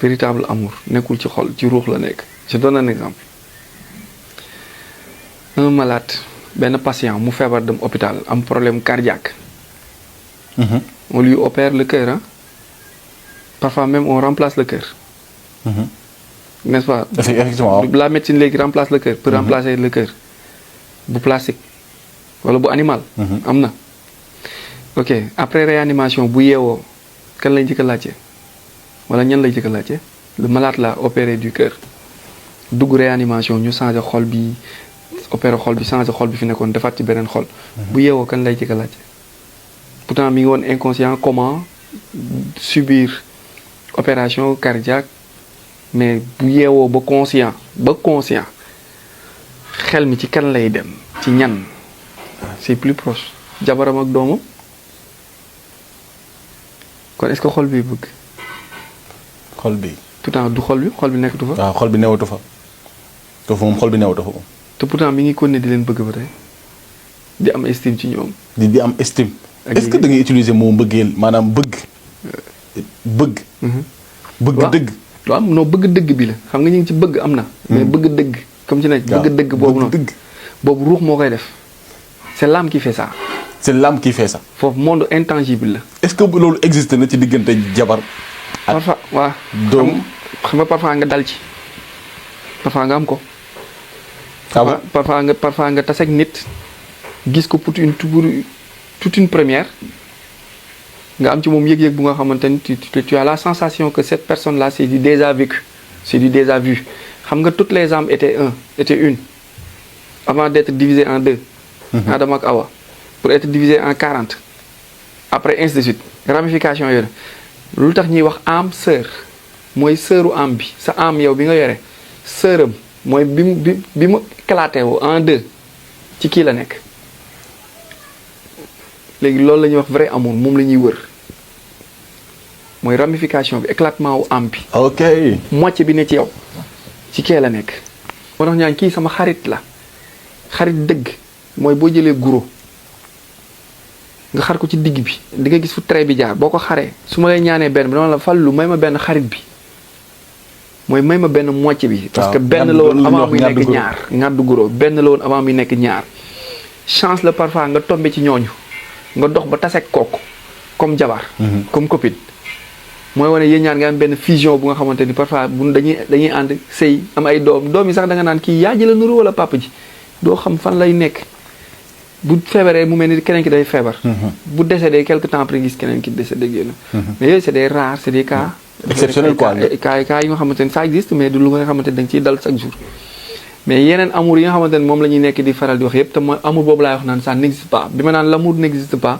véritable amour nekkul ci xol ci ruux la nekk. je donne un exemple un malade benn patient mu feebar dem hôpital am problème cardiaque. On lui opère le cœur hein. Parfois même on remplace le cœur. N'est-ce pas? Effectivement. La médecine léegi remplace le cœur peut remplacer le cœur bu plastique wala bu animal. am na. ok après réanimation bu yeewoo kan lay njëkk a laajte wala ñan lay njëkk a laajte le malade l'a opéré du cœur dugg réanimation ñu changé xol bi opéré xol bi changé xol bi fi nekkoon defaat ci beneen xol. bu yeewoo kan lay njëkk a laajte pourtant mi ngi woon inconscient comment subir opération cardiaque mais bu yeewoo ba conscient xel mi ci kan lay dem ci ñan c'est plus proche jabaram ak doomam kon est-ce que xol bi bëgg. xol bi. pourtant du xol bi nekkatu fa. waaw xol bi newatu fa. te moom xol bi newatu fa. te pourtant mi ngi continuer di leen bëgg ba tey di am estime ci ñoom. di am estime. est-ce que da ngay utiliser moo mbëggeel maanaam bëgg. bëgg. bëgg dëgg. waaw non bëgg dëgg bi la xam nga ñu ngi ci bëgg am na. mais bëgg dëgg comme ci nekk. bëgg dëgg boobu noonu boobu ruux moo koy def. c'est l'âme qui fait ça. c'est l'âme qui fait ça. foofu monde intangible la. est-ce que loolu existe na ci diggante jabar. parfois waaw. doom xam nga parfois nga dal ci. parfois nga am ko. parfois nga tase ak nit gis ko pour toute une première nga am ci moom yëg-yëg bu nga xamante ni tu as la sensation que cette personne là c'est du déjà vécu c'est du déjà vu xam nga toutes les âmes étaient une avant d'être divisées en deux. Adam ak Awa pour être divisé en 40 après ainsi de suite ramification yooyu lu tax ñuy wax âme sœur mooy sœuru âme bi sa âme yow bi nga yore sœuram mooy bi mu éclaté woo en deux ci kii la nekk léegi loolu la ñuy wax vrai amour moom la ñuy wër mooy ramification bi éclatement wu âme bi. ok moitié bi ne ci yow ci kee la nekk. moo tax ñaan kii sama xarit la xarit dëgg mooy boo jëlee guro nga xar ko ci digg bi di nga gis fu trait bi jaar boo ko xaree su ma lay ñaanee benn bi dama la fallu may ma benn xarit bi mooy may ma benn moitié bi. parce que benn la woon avant muy nekk ñaar ngàddu guro benn la woon avant muy nekk ñaar chance la parfois nga tombé ci ñooñu nga dox ba taseeg kooku comme jabar comme copine mooy wane yéen ñaar nga am benn fusion bu nga xamante ni parfois bu dañuy ànd sëy am ay doom yi sax da nga naan kii yaa ji la nuru wala papa ji doo xam fan lay nekk bu feebaree mu mel ni keneen ki day feebar. bu décédé quelque temps après gis keneen ki décédé génn. mais yooyu c'est des rares c'est des cas. exceptionnel quoi cas yi nga xamante ni ça existe mais du lu nga xamante ni da nga ciy dal chaque jour. mais yeneen amour yi nga xamante ni moom la ñuy nekk di faral di wax yépp te mooy amour boobu laay wax naan ça n'existe pas bi ma naan l'amour n'existe pas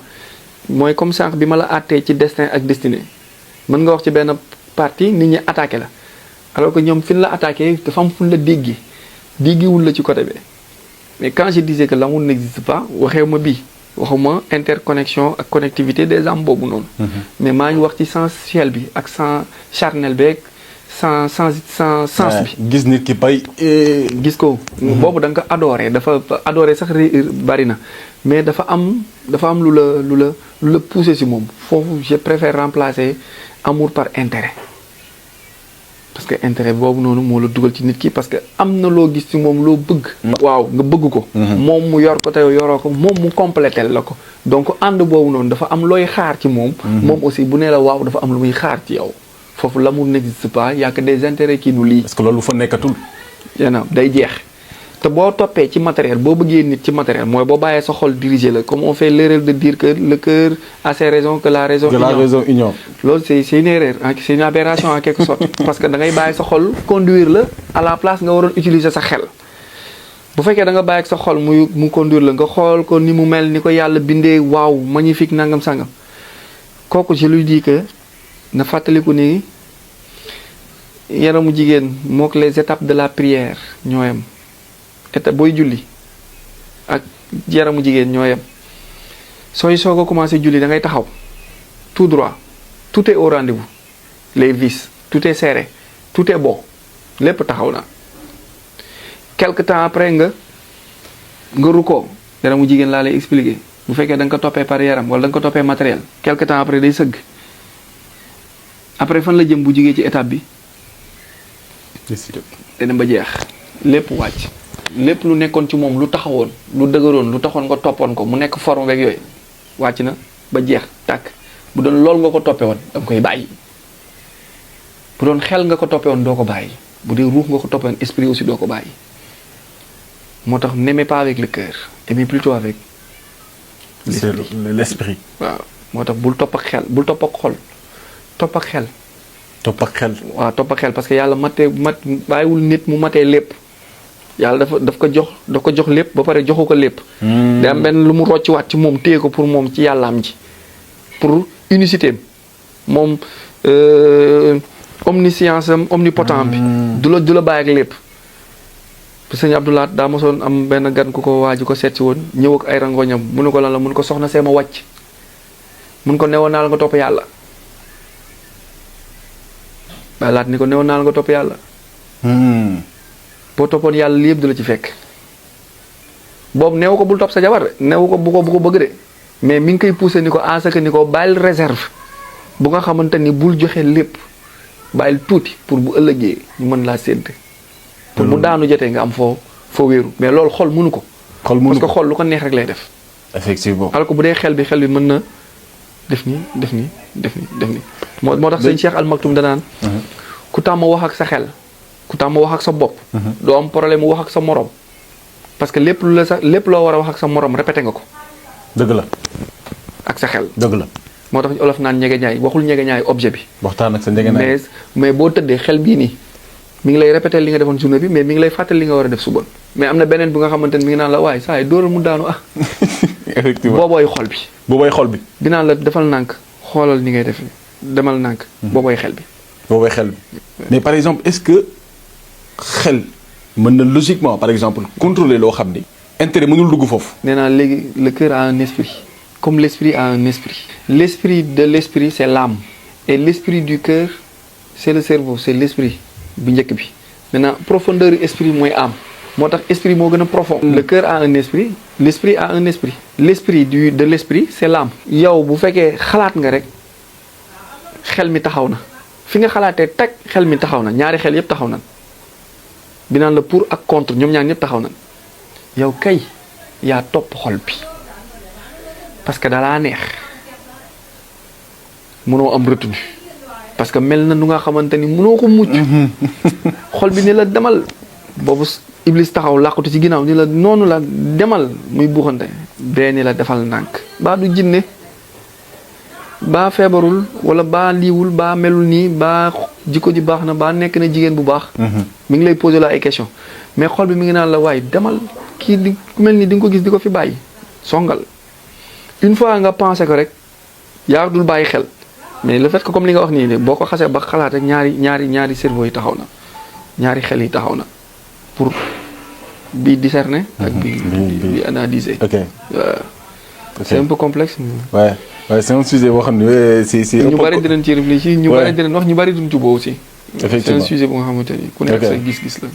mooy comme sànq bi ma la àttee ci destin ak destinée mën nga wax ci benn partie nit ñi attaqué la alors que ñoom fi ñu la attaqué dafa am fu ñu la déggiwul la ci côté bi. mais quand je disais que l'amour n'existe pas waxuma interconnexion ak connectivité des âmes boobu noonu. mais maa ngi wax ci sensuel bi ak sens charnel beeg sens bi. gis nit ki bay. gis ko. boobu da nga ko adoré dafa adoré sax bari na mais dafa am lu la poussé si moom foofu je préfère remplacer amour par intérêt. parce que intérêt boobu noonu moo la dugal ci nit ki parce que am na loo gis ci moom loo bëgg. waaw nga bëgg ko. moom mu yor ko te yoroo ko moom mu complété la ko. donc ànd boobu noonu dafa am looy xaar ci moom. moom aussi bu nee la waaw dafa am lu muy xaar ci yow. foofu l'amour n'existe pas y a que des intérêts qui nous lient. parce que loolu fa nekkatul. day jeex te boo toppee ci matériel boo bëggee nit ci matériel mooy boo bàyyee sa xol diriger la comme on fait l'erreur de dire que le cœur a ses raisons que la raison ignore. loolu c'est une erreur c'est une aberration en quelque sorte parce que da ngay bàyyi sa xol conduire la à la place nga waroon utiliser sa xel bu fekkee da nga bàyyi ak sa xol mu conduire la nga xool ko ni mu mel ni ko yàlla bindee waaw magnifique nangam sangam kooku je lui dis que na fàttaliku ni yaramu jigéen mook les étapes de la prière ñoo yem étape booy julli ak yaramu jigéen ñoo yem sooy soog a commencé julli da ngay taxaw tout droit tout est au rendez-vous les vis tout est serré tout est bon lépp taxaw na quelque temps après nga rukkoo yaramu jigéen laa lay expliquer bu fekkee da nga ko toppee par yaram wala da nga ko toppee matériel quelque temps après day sëgg après fan la jëm bu jigee ci étape bi day dem ba jeex lépp wàcc lépp lu nekkoon ci moom lu taxawoon lu dëgëroon lu taxoon nga toppoon ko mu nekk forme beeg yooyu wàcc na ba jeex tàkk bu doon lool nga ko toppee woon da nga koy bàyyi bu doon xel nga ko toppee woon doo ko bàyyi bu dee ruux nga ko toppee woon esprit aussi doo ko bàyyi moo tax n'aimez pas avec le cœur aimez plutôt avec l'esprit. waaw moo tax bul topp ak xel bul topp ak xol topp ak xel. topp ak xel. waaw topp ak xel parce que yàlla bàyyiwul nit mu matee lépp yàlla daf ko jox lépp ba pare joxu ko lépp. day am benn lu mu rocciwaat ci moom téye ko pour moom ci yàllaam ji pour unicité moom omniscience am omnipotent bi. du la bàyyi ak lépp. sëñ Abdoulaat daa mosoon am benn gan ku ko waaju ko seet si woon ñëw ak ay rangoñam mu ne ko lan la mun ko soxna see ma wàcc mun ko newoon naa la nga topp yàlla. Baay Laat ni ko newoon naa la nga topp yàlla. boo toppoon yàlla li yëpp du la ci fekk. boobu neewu ko bul topp sa jabar de neewu ko bu ko bëgg de mais mi ngi koy poussé ni ko asaka ni ko bàyyil réserve bu nga xamante ni bul joxe lépp bàyyil tuuti pour bu ëllëgee ñu mën laa sédd. pour bu daanu jotee nga am foo wéeru mais loolu xol mënu ko. parce que xol lu ko neex rek lay def. effectivement alors que bu dee xel bi mën na def nii moo tax sëñ Cheikh Al Maktoum danaan ku tàmm wax ak sa xel ku tàmm wax ak sa bopp doo am problème wax ak sa morom parce que lépp loo war a wax ak sa morom répété nga ko. dëgg la. ak sa xel. dëgg la. moo tax olof naan ñegeñaay waxul ñegeñaay objet bi. waxtaan ak sa ñegeñaay mais boo tëddee xel bii nii mi ngi lay répété li nga defoon journée bi mais mi ngi lay fàttali li nga war a def suba mais am na beneen bi nga xamante ni mi ngi naan la waaye saa yi dóoral mu daanu effectivement boobooy xol bi. boobooy xol bi. dinaan la defal nànk xoolal ni ngay def demal nànk. boobooy xel bi. boobooy xel bi mais par exemple est-ce que xel mën na logiquement par exemple contrôler loo xam ni. intérêt mënul dugg foofu. nee naa léegi le cœur a un esprit. comme l'esprit a un esprit. L'esprit de l'esprit c'est l'âme. Et l'esprit du cœur c'est le cerveau c'est l'esprit. bu njëkk bi maintenant profondeur esprit mooy âme moo tax esprit moo gën a profond. le cœur a un esprit l'esprit a un esprit. l'esprit de l'esprit c'est l'âme. yow bu fekkee xalaat nga rek xel mi taxaw na fi nga xalaatee teg xel mi taxaw na ñaari xel yëpp taxaw na bi naan la pour ak contre ñoom ñaar ñëpp taxaw na yow kay yaa topp xol bi parce que dalaa neex mënoo am retenu parce que mel na nu nga xamante ni mënoo ko mucc xol bi ni la demal boobu iblis taxaw làqutu ci ginnaaw ni la noonu la demal muy buuxante bee ni la defal ndànk baa du jinne baa feebarul wala baa liiwul baa melul nii baa jikko ji baax na baa nekk na jigéen bu baax mi ngi lay poser la ay question mais xol bi mi ngi naan la waaye demal kii di mel ni di nga ko gis di ko fi bàyyi songal une fois nga pensé ko rek yaa dul bàyyi xel mais le fait que comme li nga wax nii boo ko xasee ba xalaat rek ñaari cerveau yi taxaw na ñaari xel yi taxaw na pour bi discerner ak bi analyser. ok c'est un peu complexe. ouais c'est un sujet boo xam ne c'est ñu bari dinañ ci réfléchir ñu bari dinañ wax ñu bari duñ jubóo aussi. effectivement c'est un sujet bu nga xamante ni ku nekk sa gis-gis la.